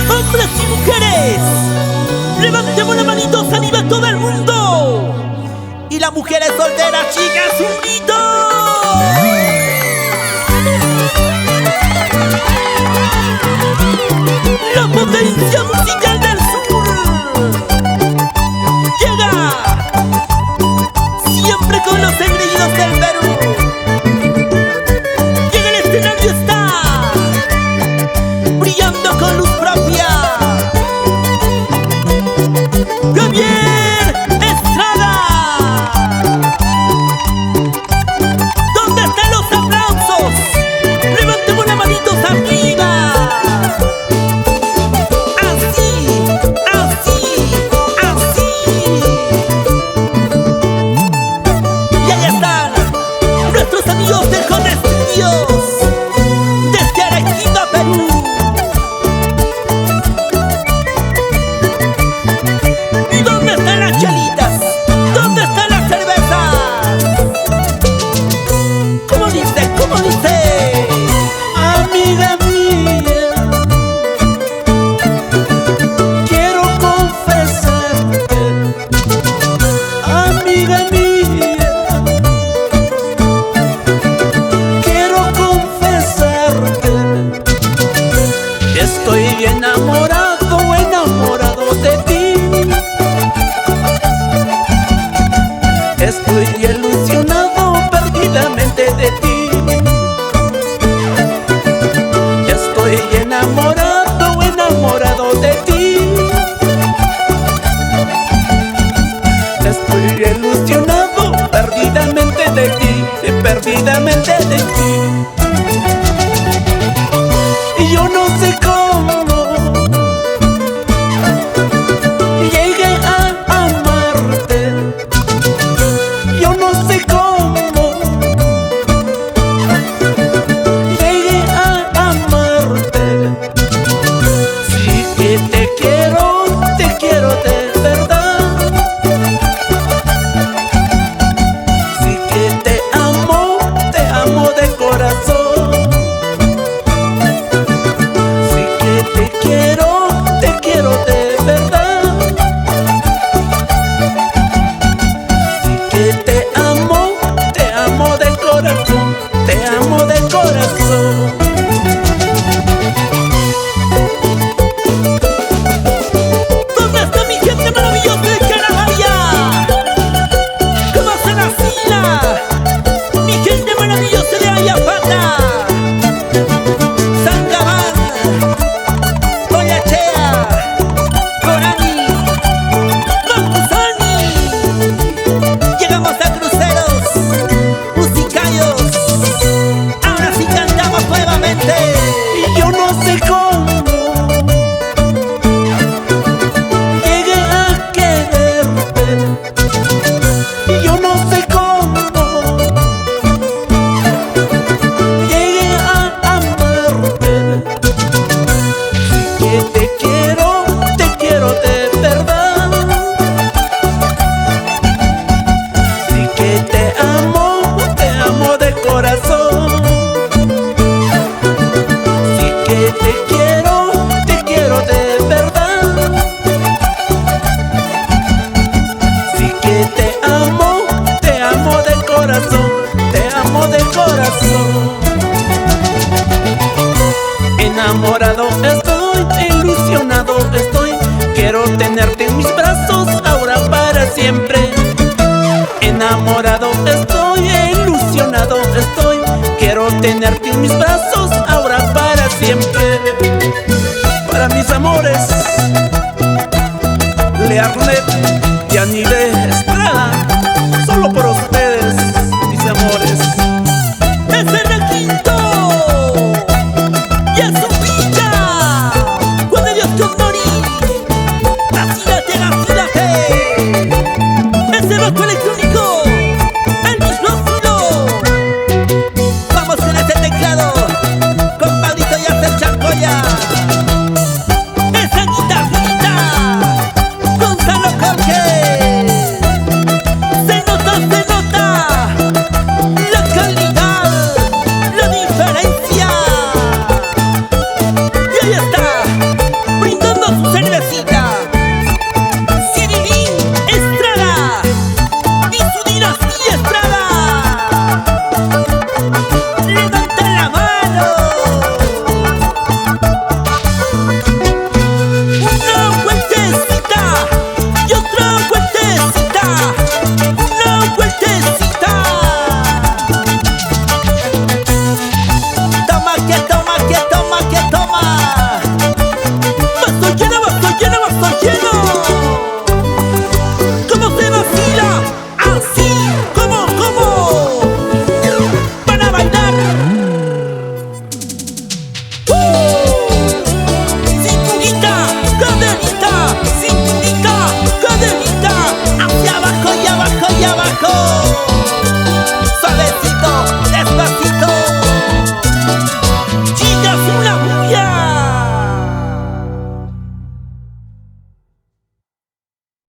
Hombres y mujeres, levantemos las manitos arriba a todo el mundo. Y las mujeres solteras, chicas, un grito. La potencia musical del sur llega siempre con los engreídos del Perú. Llega el escenario, está brillando con luz propia. Javier Estrada. ¿Dónde están los aplausos? Levantemos las manitos arriba. Amigos de Home Studios desde Arequipa, Perú. ¿Y dónde están las chelitas? ¿Dónde están las cervezas? ¿Cómo dice? ¿Cómo dice? Amiga mía, quiero confesarte. Amiga mía, estoy enamorado, enamorado de ti. Estoy ilusionado perdidamente de ti. Estoy enamorado, enamorado de ti. Estoy ilusionado perdidamente de ti, perdidamente de ti. Y yo no sé cómo llegué a amarte. Yo no sé cómo llegué a amarte. Sí que te quiero de verdad. Sí que te amo de corazón. Te quiero de verdad. Sí que te amo de corazón, te amo de corazón. ¿Dónde está mi gente maravillosa de Carabaya? ¿Cómo se la fila? Mi gente maravillosa de Ayapata, y yo no sé cómo llegué a quererte. Y yo no sé cómo llegué a amarte. Sí que te quiero de verdad. Sí que te amo de corazón. Te quiero de verdad. Sí que te amo de corazón, te amo de corazón. Enamorado estoy, ilusionado estoy. Quiero tenerte en mis brazos ahora para siempre. Enamorado estoy, ilusionado estoy. Quiero tenerte en mis brazos ahora para siempre. Para mis amores, Learnet y Anide.